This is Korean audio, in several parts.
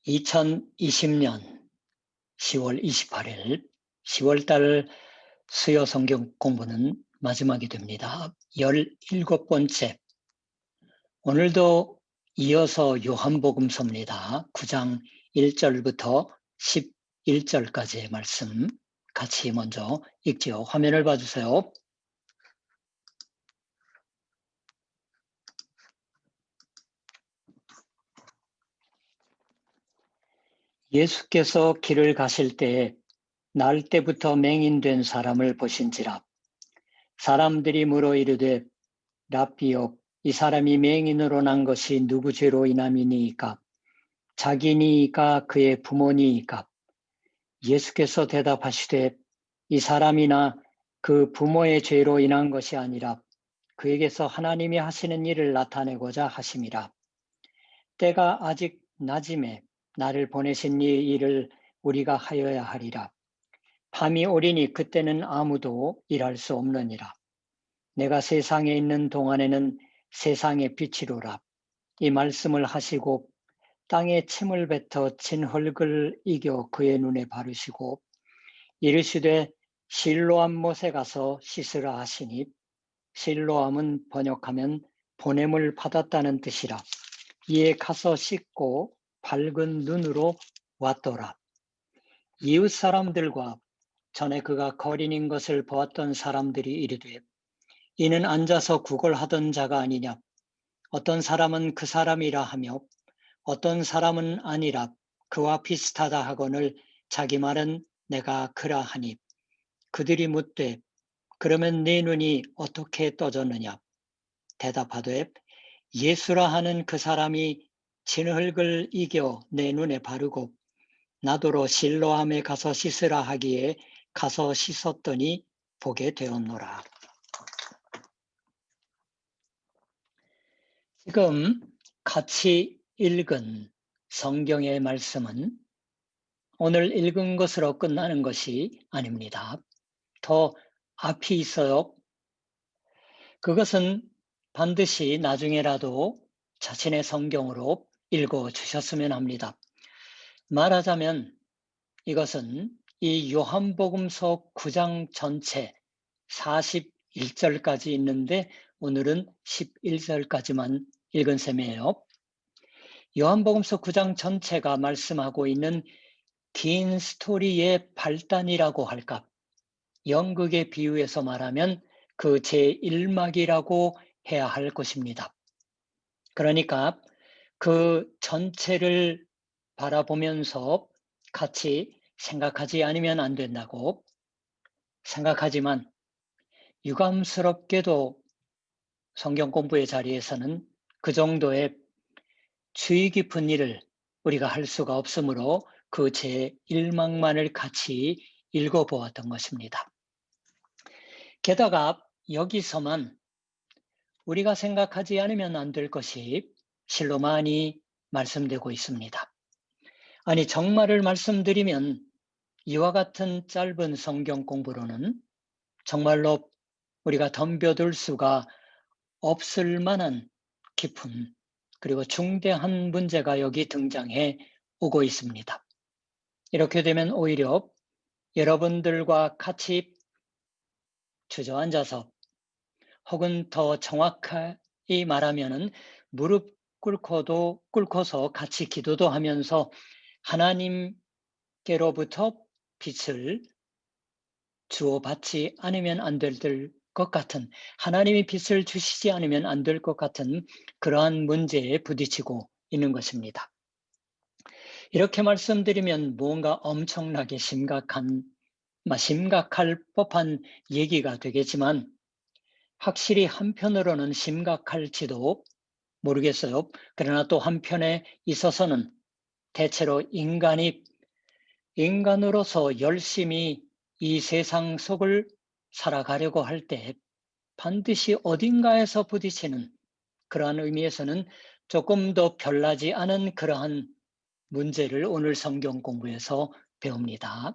2020년 10월 28일 10월달 수요 성경 공부는 마지막이 됩니다. 17번째. 오늘도 이어서 요한복음서입니다. 9장 1절부터 11절까지의 말씀 같이 먼저 읽지요. 화면을 봐주세요. 예수께서 길을 가실 때에 날 때부터 맹인된 사람을 보신지라. 사람들이 물어 이르되 랍비여, 이 사람이 맹인으로 난 것이 누구 죄로 인함이니이까? 자기니이까 그의 부모니이까? 예수께서 대답하시되 이 사람이나 그 부모의 죄로 인한 것이 아니라 그에게서 하나님이 하시는 일을 나타내고자 하심이라. 때가 아직 낮음에 나를 보내신 이 일을 우리가 하여야 하리라. 밤이 오리니 그때는 아무도 일할 수 없느니라. 내가 세상에 있는 동안에는 세상의 빛이로라. 이 말씀을 하시고 땅에 침을 뱉어 진흙을 이겨 그의 눈에 바르시고 이르시되 실로암 못에 가서 씻으라 하시니, 실로암은 번역하면 보냄을 받았다는 뜻이라. 이에 가서 씻고 밝은 눈으로 왔더라. 이웃 사람들과 전에 그가 거린인 것을 보았던 사람들이 이르되 이는 앉아서 구걸하던 자가 아니냐. 어떤 사람은 그 사람이라 하며 어떤 사람은 아니라 그와 비슷하다 하거늘 자기 말은 내가 그라 하니, 그들이 묻되 그러면 네 눈이 어떻게 떠졌느냐. 대답하되 예수라 하는 그 사람이 진흙을 이겨 내 눈에 바르고 나더러 실로암에 가서 씻으라 하기에 가서 씻었더니 보게 되었노라. 지금 같이 읽은 성경의 말씀은 오늘 읽은 것으로 끝나는 것이 아닙니다. 더 앞이 있어요. 그것은 반드시 나중에라도 자신의 성경으로 읽어 주셨으면 합니다. 말하자면 이것은 이 요한복음서 9장 전체 41절까지 있는데 오늘은 11절까지만 읽은 셈이에요. 요한복음서 9장 전체가 말씀하고 있는 긴 스토리의 발단이라고 할까? 연극의 비유에서 말하면 그 제1막이라고 해야 할 것입니다. 그러니까 그 전체를 바라보면서 같이 생각하지 않으면 안 된다고 생각하지만 유감스럽게도 성경 공부의 자리에서는 그 정도의 주의 깊은 일을 우리가 할 수가 없으므로 그 제1막만을 같이 읽어보았던 것입니다. 게다가 여기서만 우리가 생각하지 않으면 안 될 것이 실로 많이 말씀되고 있습니다. 아니, 정말을 말씀드리면 이와 같은 짧은 성경 공부로는 정말로 우리가 덤벼들 수가 없을 만한 깊은 그리고 중대한 문제가 여기 등장해 오고 있습니다. 이렇게 되면 오히려 여러분들과 같이 주저앉아서 혹은 더 정확히 말하면은 무릎 꿇고서 같이 기도도 하면서 하나님께로부터 빛을 주어받지 않으면 안 될 것 같은, 하나님이 빛을 주시지 않으면 안 될 것 같은 그러한 문제에 부딪히고 있는 것입니다. 이렇게 말씀드리면 뭔가 엄청나게 심각할 법한 얘기가 되겠지만 확실히 한편으로는 심각할지도 모르겠어요. 그러나 또 한편에 있어서는 대체로 인간으로서 열심히 이 세상 속을 살아가려고 할 때 반드시 어딘가에서 부딪히는, 그러한 의미에서는 조금 더 별나지 않은 그러한 문제를 오늘 성경 공부에서 배웁니다.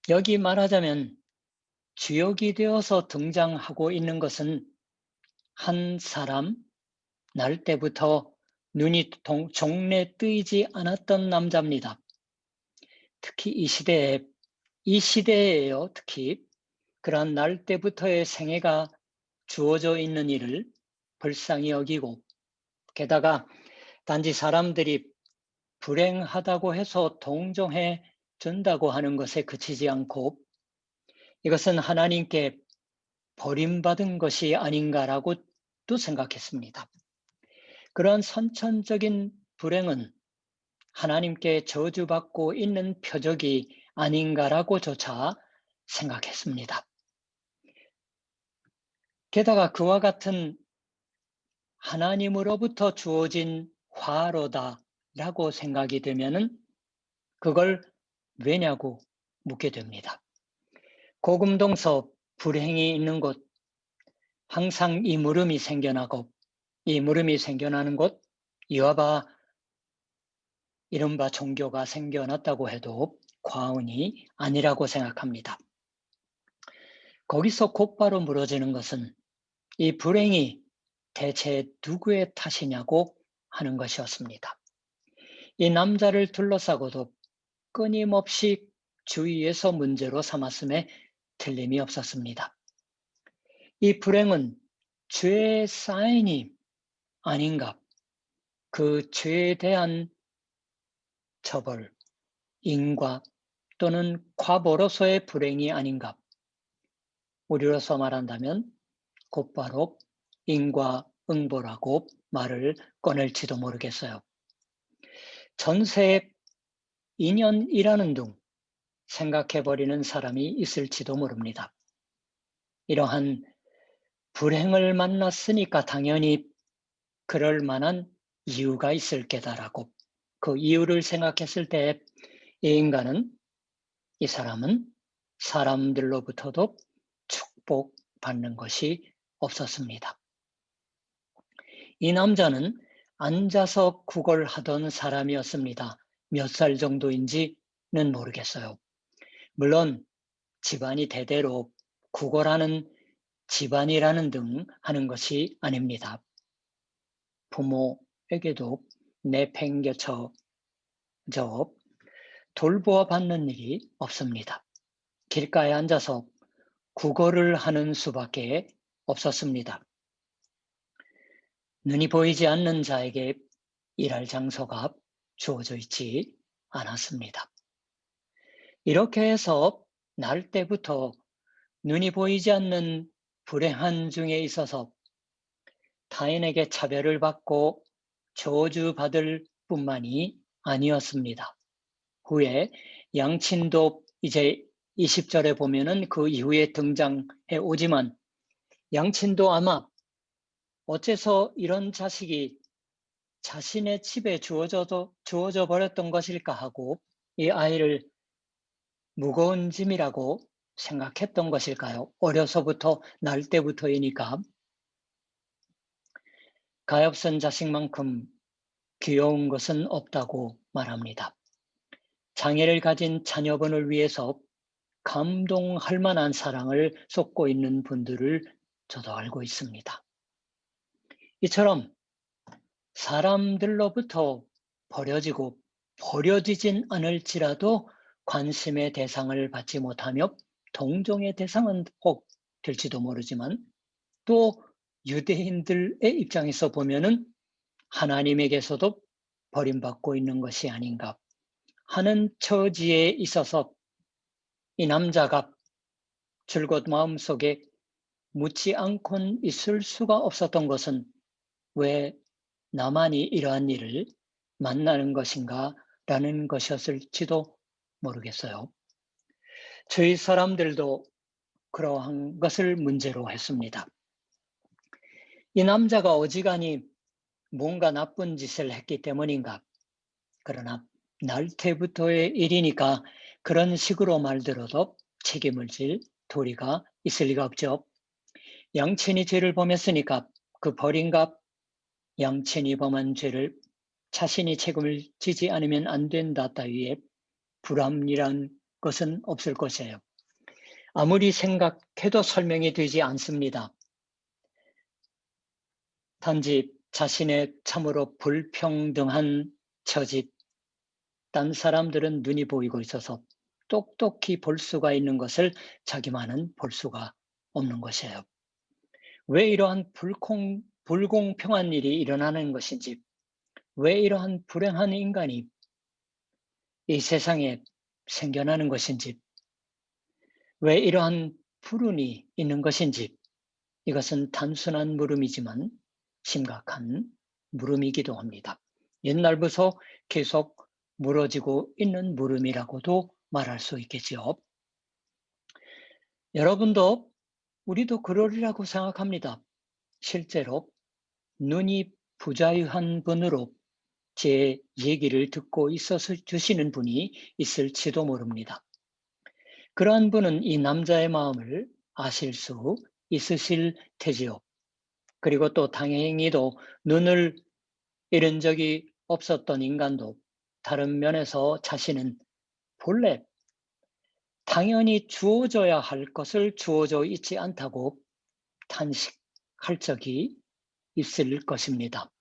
여기 말하자면 주역이 되어서 등장하고 있는 것은 한 사람, 날 때부터 눈이 종래 뜨이지 않았던 남자입니다. 특히 이 시대에요, 특히 그러한 날 때부터의 생애가 주어져 있는 일을 불쌍히 여기고, 게다가 단지 사람들이 불행하다고 해서 동정해 준다고 하는 것에 그치지 않고, 이것은 하나님께 버림받은 것이 아닌가라고 또 생각했습니다. 그런 선천적인 불행은 하나님께 저주받고 있는 표적이 아닌가라고조차 생각했습니다. 게다가 그와 같은 하나님으로부터 주어진 화로다라고 생각이 되면은 그걸 왜냐고 묻게 됩니다. 고금동서 불행이 있는 곳, 항상 이 물음이 생겨나고, 이 물음이 생겨나는 곳, 이와바 이른바 종교가 생겨났다고 해도 과언이 아니라고 생각합니다. 거기서 곧바로 물어지는 것은 이 불행이 대체 누구의 탓이냐고 하는 것이었습니다. 이 남자를 둘러싸고도 끊임없이 주위에서 문제로 삼았음에 틀림이 없었습니다. 이 불행은 죄의 사인이 아닌가, 그 죄에 대한 처벌, 인과 또는 과보로서의 불행이 아닌가, 우리로서 말한다면 곧바로 인과응보라고 말을 꺼낼지도 모르겠어요. 전세에 인연이라는 둥 생각해버리는 사람이 있을지도 모릅니다. 이러한 불행을 만났으니까 당연히 그럴 만한 이유가 있을 게다라고 그 이유를 생각했을 때 이 인간은, 이 사람은 사람들로부터도 축복받는 것이 없었습니다. 이 남자는 앉아서 구걸하던 사람이었습니다. 몇 살 정도인지는 모르겠어요. 물론 집안이 대대로 구걸하는 집안이라는 등 하는 것이 아닙니다. 부모에게도 내팽겨쳐 돌보아 받는 일이 없습니다. 길가에 앉아서 구걸을 하는 수밖에 없었습니다. 눈이 보이지 않는 자에게 일할 장소가 주어져 있지 않았습니다. 이렇게 해서 날 때부터 눈이 보이지 않는 불행한 중에 있어서 타인에게 차별을 받고 저주받을 뿐만이 아니었습니다. 후에 양친도 이제 20절에 보면은 그 이후에 등장해 오지만, 양친도 아마 어째서 이런 자식이 자신의 집에 주어져 버렸던 것일까 하고 이 아이를 무거운 짐이라고 생각했던 것일까요? 어려서부터 날 때부터이니까. 가엾은 자식만큼 귀여운 것은 없다고 말합니다. 장애를 가진 자녀분을 위해서 감동할 만한 사랑을 쏟고 있는 분들을 저도 알고 있습니다. 이처럼 사람들로부터 버려지고 버려지진 않을지라도 관심의 대상을 받지 못하며 동정의 대상은 꼭 될지도 모르지만, 또 유대인들의 입장에서 보면은 하나님에게서도 버림받고 있는 것이 아닌가 하는 처지에 있어서 이 남자가 줄곧 마음속에 묻지 않고는 있을 수가 없었던 것은 왜 나만이 이러한 일을 만나는 것인가 라는 것이었을지도 모르겠어요. 저희 사람들도 그러한 것을 문제로 했습니다. 이 남자가 어지간히 뭔가 나쁜 짓을 했기 때문인가, 그러나 날 때부터의 일이니까 그런 식으로 말들어도 책임을 질 도리가 있을 리가 없죠. 양친이 죄를 범했으니까 그 벌인가, 양친이 범한 죄를 자신이 책임을 지지 않으면 안 된다 따위에 불합리한 것은 없을 것이에요. 아무리 생각해도 설명이 되지 않습니다. 단지 자신의 참으로 불평등한 처지, 딴 사람들은 눈이 보이고 있어서 똑똑히 볼 수가 있는 것을 자기만은 볼 수가 없는 것이에요. 왜 이러한 불공평한 일이 일어나는 것인지, 왜 이러한 불행한 인간이 이 세상에 생겨나는 것인지, 왜 이러한 불운이 있는 것인지, 이것은 단순한 물음이지만 심각한 물음이기도 합니다. 옛날부터 계속 물어지고 있는 물음이라고도 말할 수 있겠지요. 여러분도 우리도 그러리라고 생각합니다. 실제로 눈이 부자유한 분으로 제 얘기를 듣고 있어서 주시는 분이 있을지도 모릅니다. 그러한 분은 이 남자의 마음을 아실 수 있으실 테지요. 그리고 또 다행히도 눈을 잃은 적이 없었던 인간도 다른 면에서 자신은 본래 당연히 주어져야 할 것을 주어져 있지 않다고 탄식할 적이 있을 것입니다.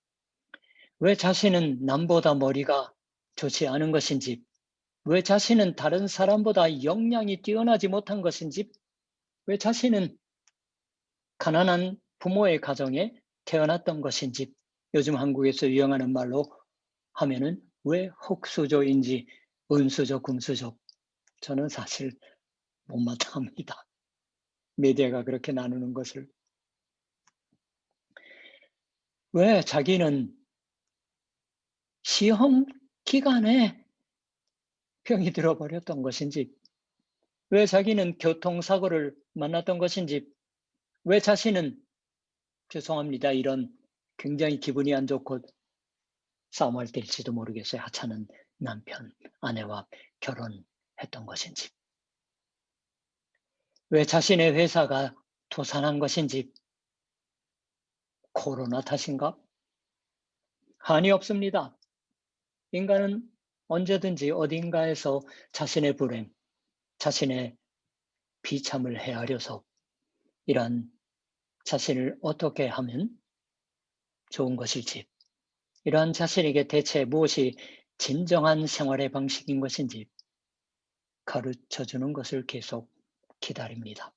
왜 자신은 남보다 머리가 좋지 않은 것인지, 왜 자신은 다른 사람보다 역량이 뛰어나지 못한 것인지, 왜 자신은 가난한 부모의 가정에 태어났던 것인지, 요즘 한국에서 유행하는 말로 하면은 왜 흙수저인지 은수저, 금수저, 저는 사실 못마땅합니다. 미디어가 그렇게 나누는 것을. 왜 자기는 시험 기간에 병이 들어버렸던 것인지, 왜 자기는 교통사고를 만났던 것인지, 왜 자신은, 죄송합니다, 이런 굉장히 기분이 안 좋고 싸움할 때일지도 모르겠어요. 하찮은 남편, 아내와 결혼했던 것인지, 왜 자신의 회사가 도산한 것인지, 코로나 탓인가? 한이 없습니다. 인간은 언제든지 어딘가에서 자신의 불행, 자신의 비참을 헤아려서 이러한 자신을 어떻게 하면 좋은 것일지, 이러한 자신에게 대체 무엇이 진정한 생활의 방식인 것인지 가르쳐 주는 것을 계속 기다립니다.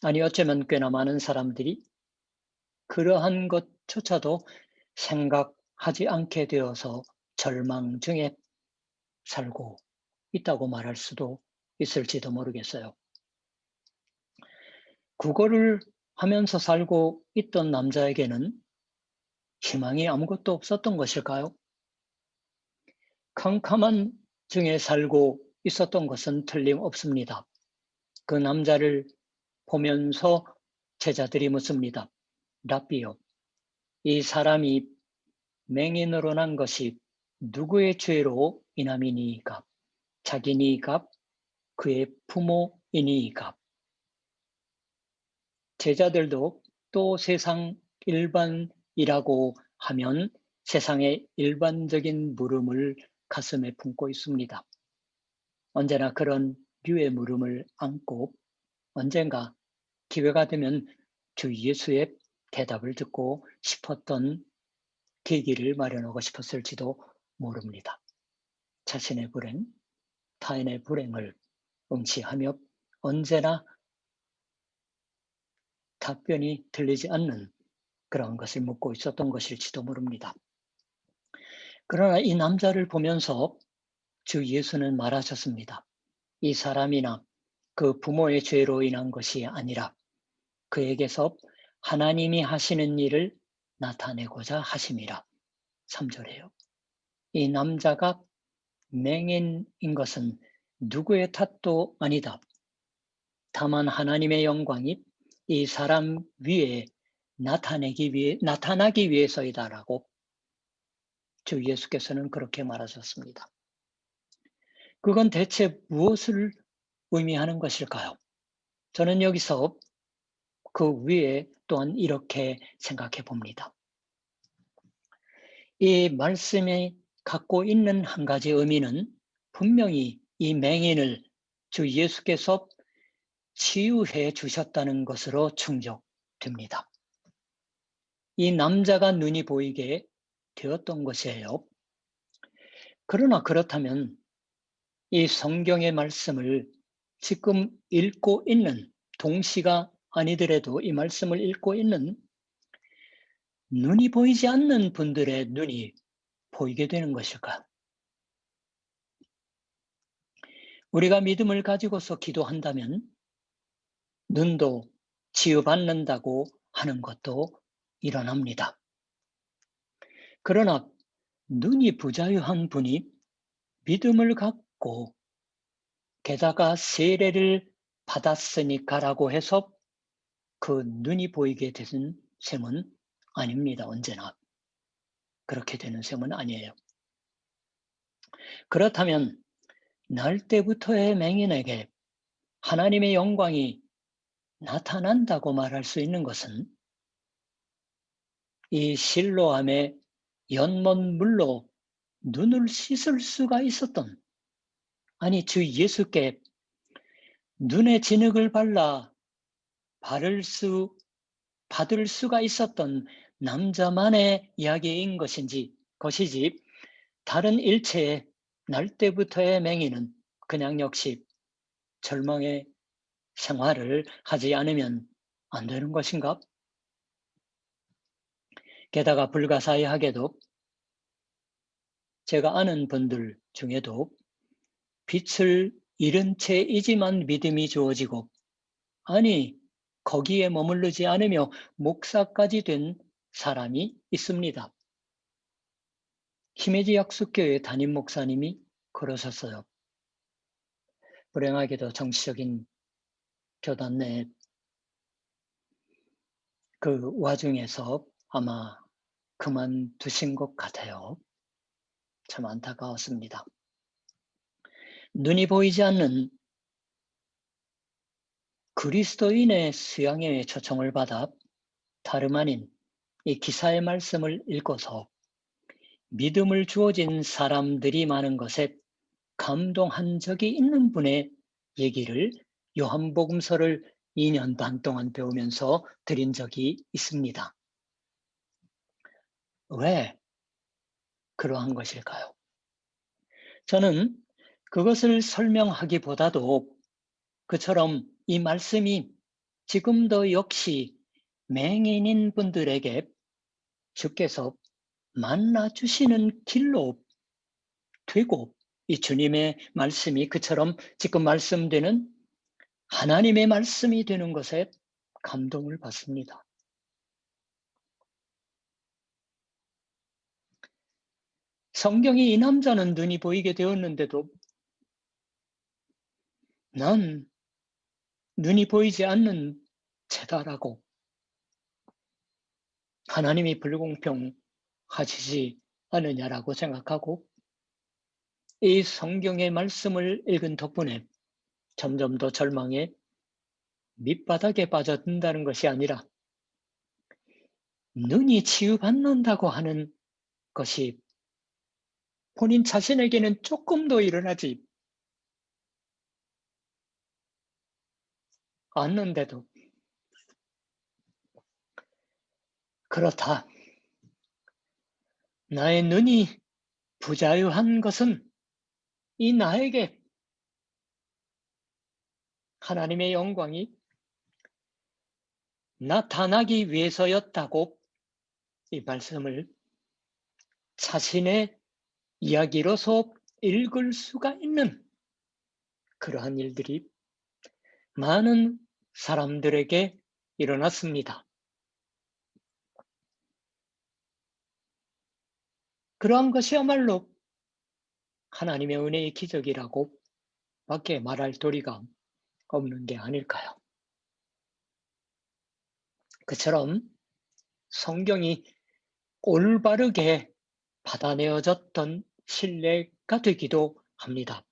아니, 어쩌면 꽤나 많은 사람들이 그러한 것조차도 생각하지 않게 되어서 절망 중에 살고 있다고 말할 수도 있을지도 모르겠어요. 국어를 하면서 살고 있던 남자에게는 희망이 아무것도 없었던 것일까요? 캄캄한 중에 살고 있었던 것은 틀림없습니다. 그 남자를 보면서 제자들이 묻습니다. 랍비요, 이 사람이 맹인으로 난 것이 누구의 죄로 인함이니이까? 자기니이까? 그의 부모이니이까? 제자들도 또 세상 일반이라고 하면 세상의 일반적인 물음을 가슴에 품고 있습니다. 언제나 그런 류의 물음을 안고 언젠가 기회가 되면 주 예수의 대답을 듣고 싶었던 계기를 마련하고 싶었을지도 모릅니다. 자신의 불행, 타인의 불행을 응시하며 언제나 답변이 들리지 않는 그런 것을 묻고 있었던 것일지도 모릅니다. 그러나 이 남자를 보면서 주 예수는 말하셨습니다. 이 사람이나 그 부모의 죄로 인한 것이 아니라 그에게서 하나님이 하시는 일을 나타내고자 하심이라. 3절에요. 이 남자가 맹인인 것은 누구의 탓도 아니다. 다만 하나님의 영광이 이 사람 위에 나타나기 위해서이다라고 주 예수께서는 그렇게 말하셨습니다. 그건 대체 무엇을 의미하는 것일까요? 저는 여기서 그 위에 또한 이렇게 생각해 봅니다. 이 말씀이 갖고 있는 한 가지 의미는 분명히 이 맹인을 주 예수께서 치유해 주셨다는 것으로 충족됩니다. 이 남자가 눈이 보이게 되었던 것이에요. 그러나 그렇다면 이 성경의 말씀을 지금 읽고 있는, 동시가 아니더라도 이 말씀을 읽고 있는 눈이 보이지 않는 분들의 눈이 보이게 되는 것일까? 우리가 믿음을 가지고서 기도한다면 눈도 치유받는다고 하는 것도 일어납니다. 그러나 눈이 부자유한 분이 믿음을 갖고 게다가 세례를 받았으니까라고 해서 그 눈이 보이게 되는 셈은 아닙니다. 언제나 그렇게 되는 셈은 아니에요. 그렇다면 날 때부터의 맹인에게 하나님의 영광이 나타난다고 말할 수 있는 것은 이 실로암의 연못물로 눈을 씻을 수가 있었던, 아니 주 예수께 눈에 진흙을 발라 받을 수가 있었던 남자만의 이야기인 것이지 다른 일체의 날 때부터의 맹인은 그냥 역시 절망의 생활을 하지 않으면 안 되는 것인가? 게다가 불가사의하게도 제가 아는 분들 중에도 빛을 잃은 채이지만 믿음이 주어지고, 아니 거기에 머무르지 않으며 목사까지 된 사람이 있습니다. 히메지 약속교회 담임 목사님이 그러셨어요. 불행하게도 정치적인 교단 내 그 와중에서 아마 그만두신 것 같아요. 참 안타까웠습니다. 눈이 보이지 않는 그리스도인의 수양회에 초청을 받아 다름 아닌 이 기사의 말씀을 읽고서 믿음을 주어진 사람들이 많은 것에 감동한 적이 있는 분의 얘기를 요한복음서를 2년 반 동안 배우면서 드린 적이 있습니다. 왜 그러한 것일까요? 저는 그것을 설명하기보다도 그처럼 이 말씀이 지금도 역시 맹인인 분들에게 주께서 만나 주시는 길로 되고, 이 주님의 말씀이 그처럼 지금 말씀되는 하나님의 말씀이 되는 것에 감동을 받습니다. 성경이 이 남자는 눈이 보이게 되었는데도 난 눈이 보이지 않는 채다라고 하나님이 불공평하시지 않느냐라고 생각하고, 이 성경의 말씀을 읽은 덕분에 점점 더 절망에 밑바닥에 빠져든다는 것이 아니라 눈이 치유받는다고 하는 것이 본인 자신에게는 조금도 일어나지 않는데도 그렇다. 나의 눈이 부자유한 것은 이 나에게 하나님의 영광이 나타나기 위해서였다고 이 말씀을 자신의 이야기로서 읽을 수가 있는 그러한 일들이 많은 사람들에게 일어났습니다. 그러한 것이야말로 하나님의 은혜의 기적이라고 밖에 말할 도리가 없는 게 아닐까요? 그처럼 성경이 올바르게 받아내어졌던 신뢰가 되기도 합니다.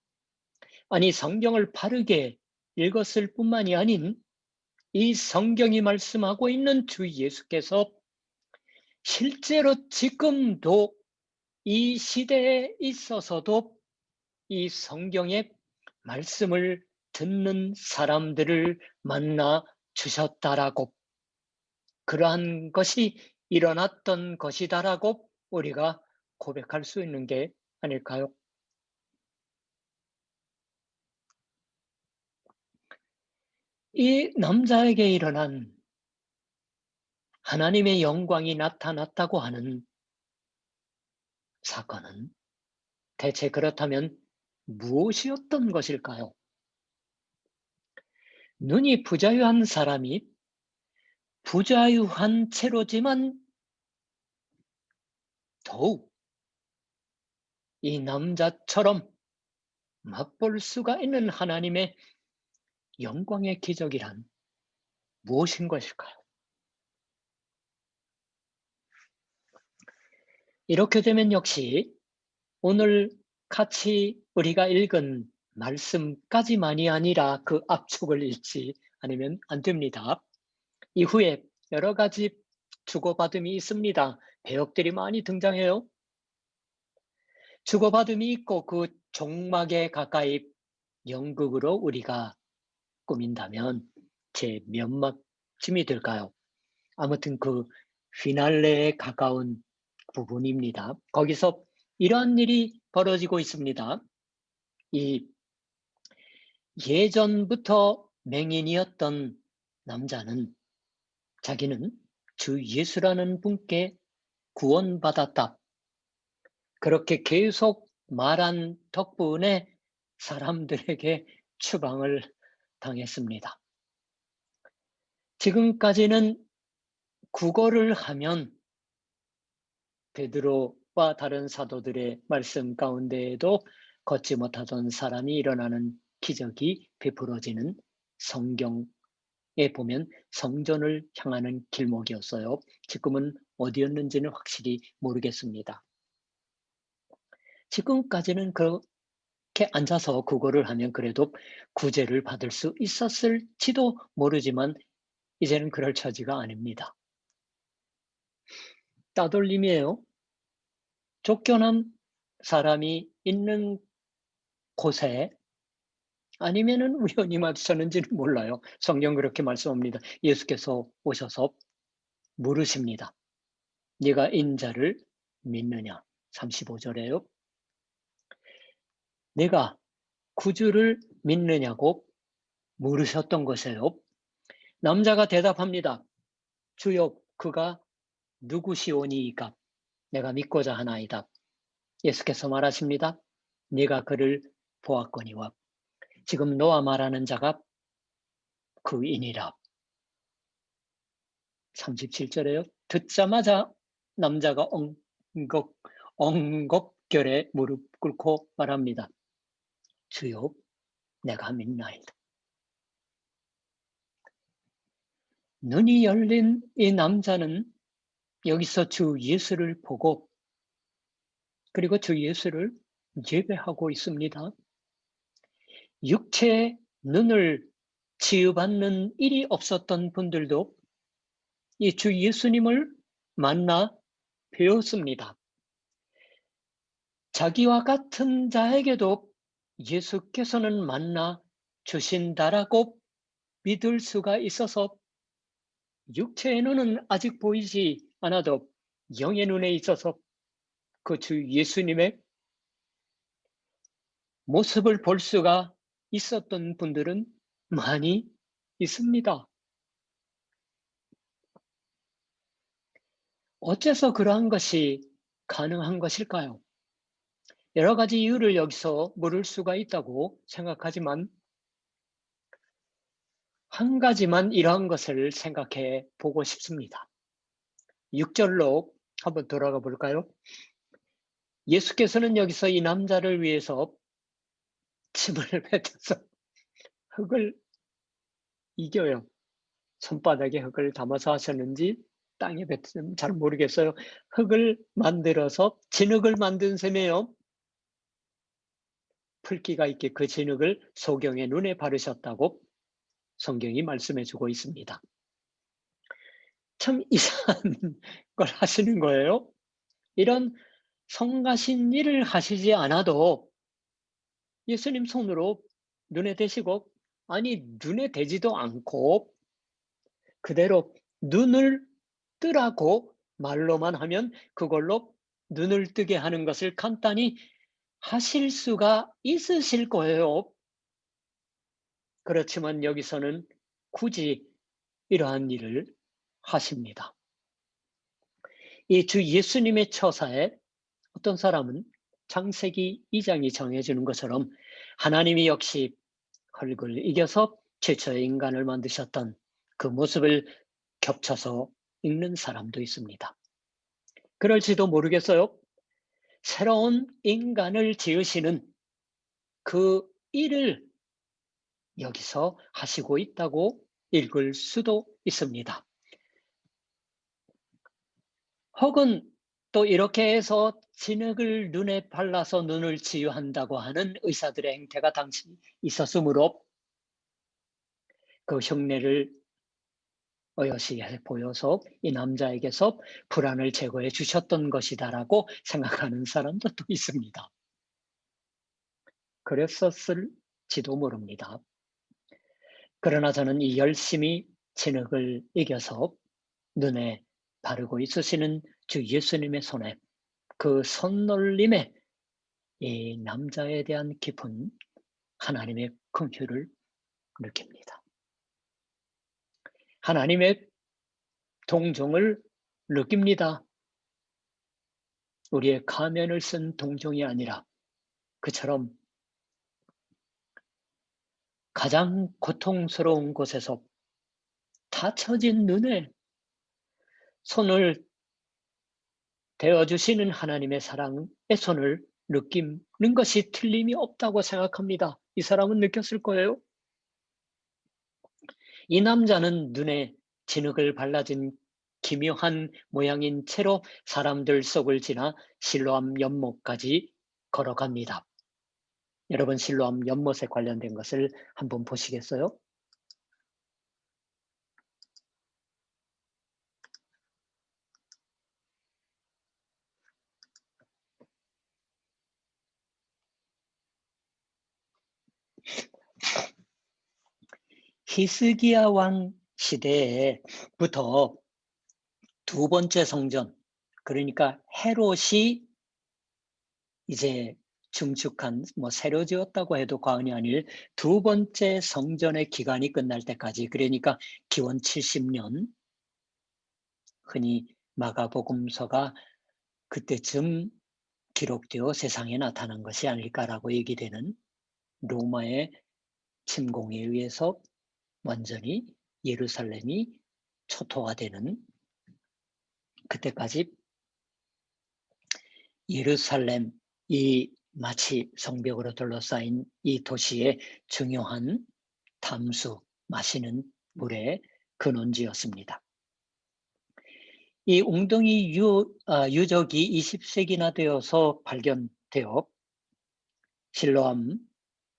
아니, 성경을 바르게 읽었을 뿐만이 아닌 이 성경이 말씀하고 있는 주 예수께서 실제로 지금도 이 시대에 있어서도 이 성경의 말씀을 듣는 사람들을 만나 주셨다라고, 그러한 것이 일어났던 것이다라고 우리가 고백할 수 있는 게 아닐까요? 이 남자에게 일어난 하나님의 영광이 나타났다고 하는 사건은 대체 그렇다면 무엇이었던 것일까요? 눈이 부자유한 사람이 부자유한 채로지만 더욱 이 남자처럼 맛볼 수가 있는 하나님의 영광의 기적이란 무엇인 것일까요? 이렇게 되면 역시 오늘 같이 우리가 읽은 말씀까지만이 아니라 그 앞쪽을 읽지 않으면 안 됩니다. 이후에 여러 가지 주고받음이 있습니다. 배역들이 많이 등장해요. 주고받음이 있고 그 종막에 가까이 연극으로 우리가 꾸민다면 제 몇막쯤이 될까요? 아무튼 그 피날레에 가까운 부분입니다. 거기서 이러한 일이 벌어지고 있습니다. 이 예전부터 맹인이었던 남자는 자기는 주 예수라는 분께 구원받았다. 그렇게 계속 말한 덕분에 사람들에게 추방을 당했습니다. 지금까지는 국어를 하면 베드로와 다른 사도들의 말씀 가운데에도 걷지 못하던 사람이 일어나는 기적이 베풀어지는 성경에 보면 성전을 향하는 길목이었어요. 지금은 어디였는지는 확실히 모르겠습니다. 지금까지는 그렇게 앉아서 국어를 하면 그래도 구제를 받을 수 있었을지도 모르지만 이제는 그럴 처지가 아닙니다. 따돌림이에요. 쫓겨난 사람이 있는 곳에 아니면은 우연히 마주쳤는지는 몰라요. 성경 그렇게 말씀합니다. 예수께서 오셔서 물으십니다. 네가 인자를 믿느냐? 35절에요. 내가 구주를 믿느냐고 물으셨던 것이에요. 남자가 대답합니다. 주여, 그가 누구시오니이까? 내가 믿고자 하나이다. 예수께서 말하십니다. 네가 그를 보았거니와 지금 너와 말하는 자가 그이니라. 37절에요. 듣자마자 남자가 엉겁결에 무릎 꿇고 말합니다. 주여, 내가 믿나이다. 눈이 열린 이 남자는 여기서 주 예수를 보고 그리고 주 예수를 예배하고 있습니다. 육체의 눈을 치유받는 일이 없었던 분들도 이 주 예수님을 만나 배웠습니다. 자기와 같은 자에게도 예수께서는 만나 주신다라고 믿을 수가 있어서 육체의 눈은 아직 보이지 않아도 영의 눈에 있어서 그 주 예수님의 모습을 볼 수가 있었던 분들은 많이 있습니다. 어째서 그러한 것이 가능한 것일까요? 여러 가지 이유를 여기서 물을 수가 있다고 생각하지만 한 가지만 이러한 것을 생각해 보고 싶습니다. 6절로 한번 돌아가 볼까요? 예수께서는 여기서 이 남자를 위해서 침을 뱉어서 흙을 이겨요. 손바닥에 흙을 담아서 하셨는지 땅에 뱉으면 잘 모르겠어요. 흙을 만들어서 진흙을 만든 셈이에요. 풀기가 있게 그 진흙을 소경의 눈에 바르셨다고 성경이 말씀해 주고 있습니다. 참 이상한 걸 하시는 거예요. 이런 성가신 일을 하시지 않아도 예수님 손으로 눈에 대시고 아니 눈에 대지도 않고 그대로 눈을 뜨라고 말로만 하면 그걸로 눈을 뜨게 하는 것을 간단히 하실 수가 있으실 거예요. 그렇지만 여기서는 굳이 이러한 일을 하십니다. 이 주 예수님의 처사에 어떤 사람은 창세기 2장이 정해주는 것처럼 하나님이 역시 흙을 이겨서 최초의 인간을 만드셨던 그 모습을 겹쳐서 읽는 사람도 있습니다. 그럴지도 모르겠어요. 새로운 인간을 지으시는 그 일을 여기서 하시고 있다고 읽을 수도 있습니다. 혹은 또 이렇게 해서 진흙을 눈에 발라서 눈을 치유한다고 하는 의사들의 행태가 당시 있었으므로 그 흉내를 어여시 보여서 이 남자에게서 불안을 제거해 주셨던 것이다라고 생각하는 사람도 또 있습니다. 그랬었을지도 모릅니다. 그러나 저는 이 열심히 진흙을 이겨서 눈에 바르고 있으시는 주 예수님의 손에 그 손놀림에 이 남자에 대한 깊은 하나님의 긍휼을 느낍니다. 하나님의 동정을 느낍니다. 우리의 가면을 쓴 동정이 아니라 그처럼 가장 고통스러운 곳에서 다쳐진 눈에 손을 대어주시는 하나님의 사랑의 손을 느끼는 것이 틀림이 없다고 생각합니다. 이 사람은 느꼈을 거예요. 이 남자는 눈에 진흙을 발라진 기묘한 모양인 채로 사람들 속을 지나 실로암 연못까지 걸어갑니다. 여러분 실로암 연못에 관련된 것을 한번 보시겠어요? 히스기야 왕 시대부터 두 번째 성전, 그러니까 헤롯이 이제 증축한 새로 지었다고 해도 과언이 아닐 두 번째 성전의 기간이 끝날 때까지, 그러니까 기원 70년, 흔히 마가복음서가 그때쯤 기록되어 세상에 나타난 것이 아닐까라고 얘기되는 로마의 침공에 의해서 완전히 예루살렘이 초토화되는 그때까지 예루살렘, 이 마치 성벽으로 둘러싸인 이 도시의 중요한 담수, 마시는 물의 근원지였습니다. 이 웅덩이 유적이 20세기나 되어서 발견되어 실로암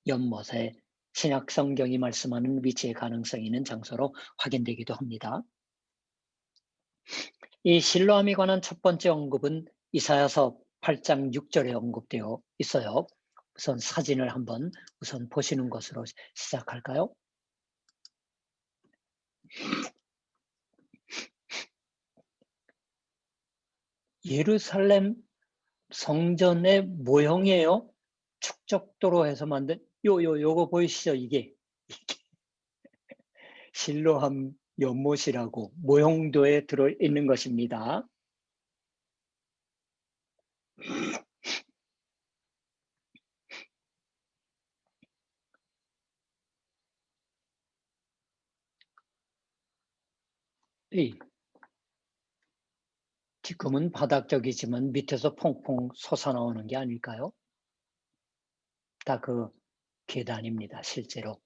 연못에 신약 성경이 말씀하는 위치의 가능성이 있는 장소로 확인되기도 합니다. 이 실로암에 관한 첫 번째 언급은 이사야서 8장 6절에 언급되어 있어요. 우선 사진을 한번 보시는 것으로 시작할까요? 예루살렘 성전의 모형이에요. 축적도로 해서 만든 요거 보이시죠? 이게 실로암 연못이라고 모형도에 들어 있는 것입니다. 지금은 바닥적이지만 밑에서 퐁퐁 솟아나오는 게 아닐까요? 다 그 계단입니다. 실제로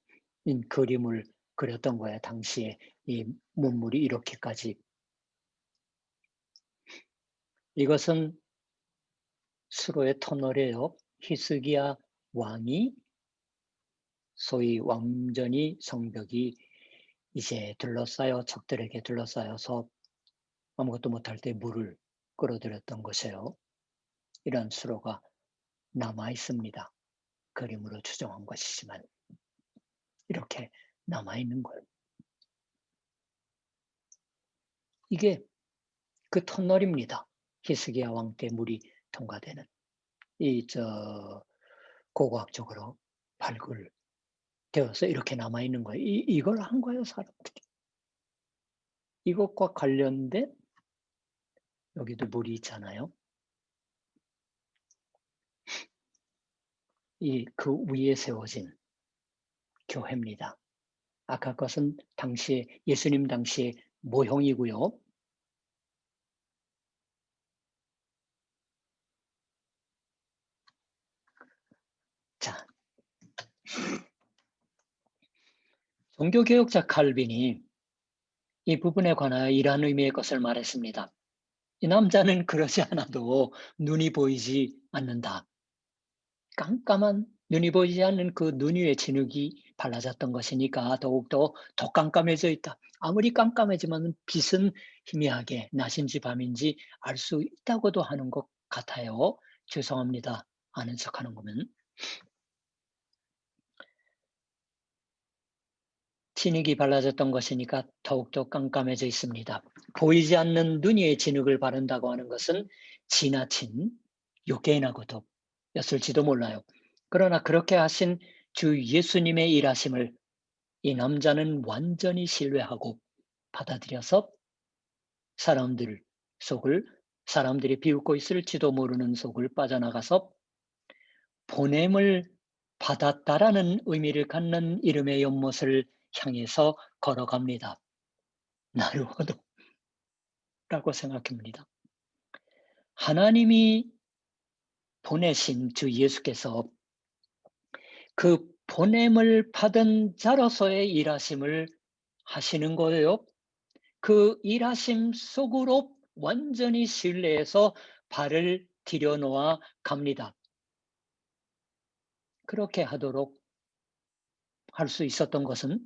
그림을 그렸던 거예요. 당시에 이 문물이 이렇게까지. 이것은 수로의 터널이에요. 히스기야 왕이 소위 왕전이 성벽이 이제 적들에게 둘러싸여서 아무것도 못할 때 물을 끌어들였던 것이에요. 이런 수로가 남아 있습니다. 그림으로 추정한 것이지만 이렇게 남아 있는 거예요. 이게 그 터널입니다. 히스기야 왕 때 물이 통과되는 고고학적으로 발굴되어서 이렇게 남아 있는 거예요. 이걸 한 거예요, 사람들이. 이것과 관련된 여기도 물이 있잖아요. 그 위에 세워진 교회입니다. 아까 것은 예수님 당시의 모형이고요. 자, 종교개혁자 칼빈이 이 부분에 관하여 이러한 의미의 것을 말했습니다. 이 남자는 그러지 않아도 눈이 보이지 않는다. 깜깜한 눈이 보이지 않는 그 눈 위에 진흙이 발라졌던 것이니까 더욱더 더 깜깜해져 있다. 아무리 깜깜해지만 빛은 희미하게 낮인지 밤인지 알 수 있다고도 하는 것 같아요. 죄송합니다. 아는 척하는 거면. 진흙이 발라졌던 것이니까 더욱더 깜깜해져 있습니다. 보이지 않는 눈 위에 진흙을 바른다고 하는 것은 지나친 요괴나고도 였을지도 몰라요. 그러나 그렇게 하신 주 예수님의 일하심을 이 남자는 완전히 신뢰하고 받아들여서 사람들이 비웃고 있을지도 모르는 속을 빠져나가서 보냄을 받았다라는 의미를 갖는 이름의 연못을 향해서 걸어갑니다. 나루호도라고 생각합니다. 하나님이 보내신 주 예수께서 그 보냄을 받은 자로서의 일하심을 하시는 거예요. 그 일하심 속으로 완전히 신뢰해서 발을 들여놓아 갑니다. 그렇게 하도록 할 수 있었던 것은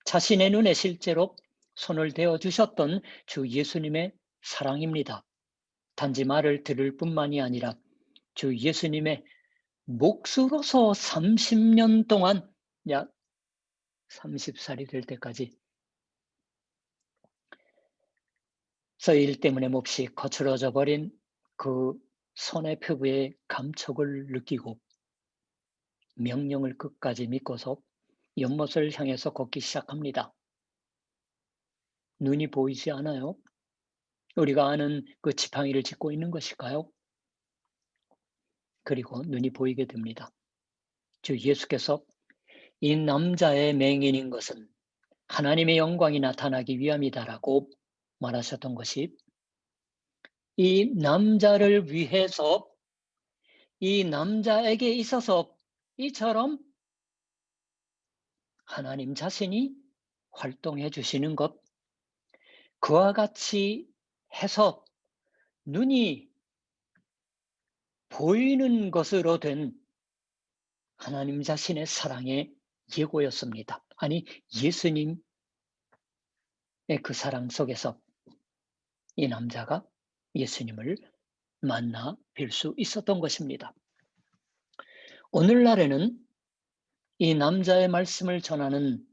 자신의 눈에 실제로 손을 대어 주셨던 주 예수님의 사랑입니다. 단지 말을 들을 뿐만이 아니라 주 예수님의 몫으로서 30년 동안 약 30살이 될 때까지 일 때문에 몹시 거칠어져 버린 그 손의 표부의 감촉을 느끼고 명령을 끝까지 믿고서 연못을 향해서 걷기 시작합니다. 눈이 보이지 않아요? 우리가 아는 그 지팡이를 짚고 있는 것일까요? 그리고 눈이 보이게 됩니다. 주 예수께서 이 남자의 맹인인 것은 하나님의 영광이 나타나기 위함이다라고 말하셨던 것이 이 남자를 위해서 이 남자에게 있어서 이처럼 하나님 자신이 활동해 주시는 것, 그와 같이 해서 눈이 보이는 것으로 된 하나님 자신의 사랑의 예고였습니다. 아니, 예수님의 그 사랑 속에서 이 남자가 예수님을 만나 뵐 수 있었던 것입니다. 오늘날에는 이 남자의 말씀을 전하는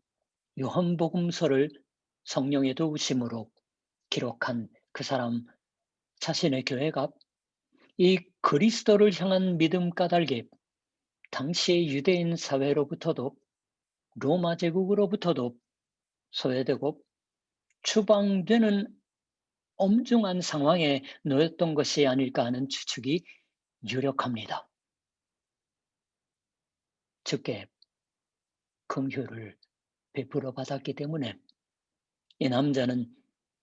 요한복음서를 성령의 도우심으로 기록한 그 사람 자신의 교회가 이 그리스도를 향한 믿음 까닭에 당시의 유대인 사회로부터도 로마 제국으로부터도 소외되고 추방되는 엄중한 상황에 놓였던 것이 아닐까 하는 추측이 유력합니다. 주께 긍휼을 베풀어 받았기 때문에 이 남자는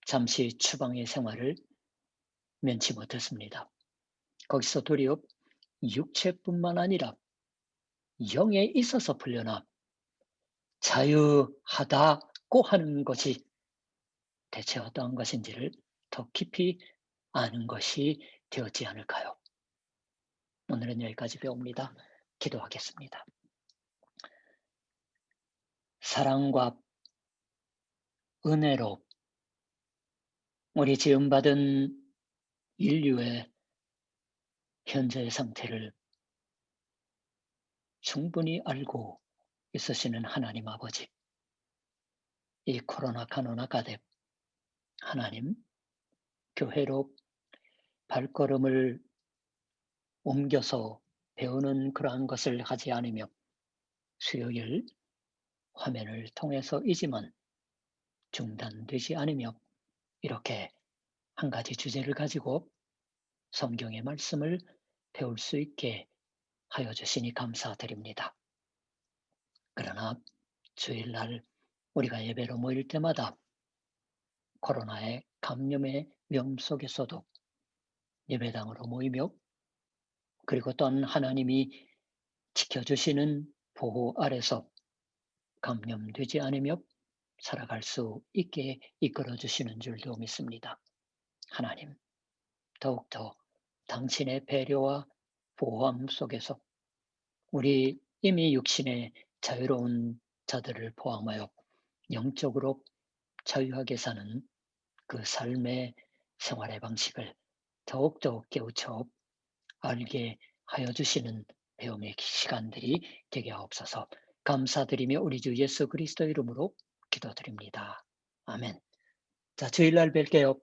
잠시 추방의 생활을 면치 못했습니다. 거기서 도리어 육체뿐만 아니라 영에 있어서 풀려나 자유하다고 하는 것이 대체 어떠한 것인지를 더 깊이 아는 것이 되었지 않을까요? 오늘은 여기까지 배웁니다. 기도하겠습니다. 사랑과 은혜로 우리 지음받은 인류의 현재의 상태를 충분히 알고 있으시는 하나님 아버지, 이 코로나 가노나 가뎃 하나님, 교회로 발걸음을 옮겨서 배우는 그러한 것을 하지 않으며 수요일 화면을 통해서이지만 중단되지 않으며 이렇게 한 가지 주제를 가지고 성경의 말씀을 배울 수 있게 하여 주시니 감사드립니다. 그러나 주일날 우리가 예배로 모일 때마다 코로나의 감염의 명 속에서도 예배당으로 모이며 그리고 또한 하나님이 지켜주시는 보호 아래서 감염되지 않으며 살아갈 수 있게 이끌어 주시는 줄도 믿습니다. 하나님, 더욱더 당신의 배려와 보호함 속에서 우리 이미 육신의 자유로운 자들을 포함하여 영적으로 자유하게 사는 그 삶의 생활의 방식을 더욱더 깨우쳐 알게 하여 주시는 배움의 시간들이 되게 하옵소서. 감사드리며 우리 주 예수 그리스도 이름으로 기도드립니다. 아멘. 자, 주일날 뵐게요.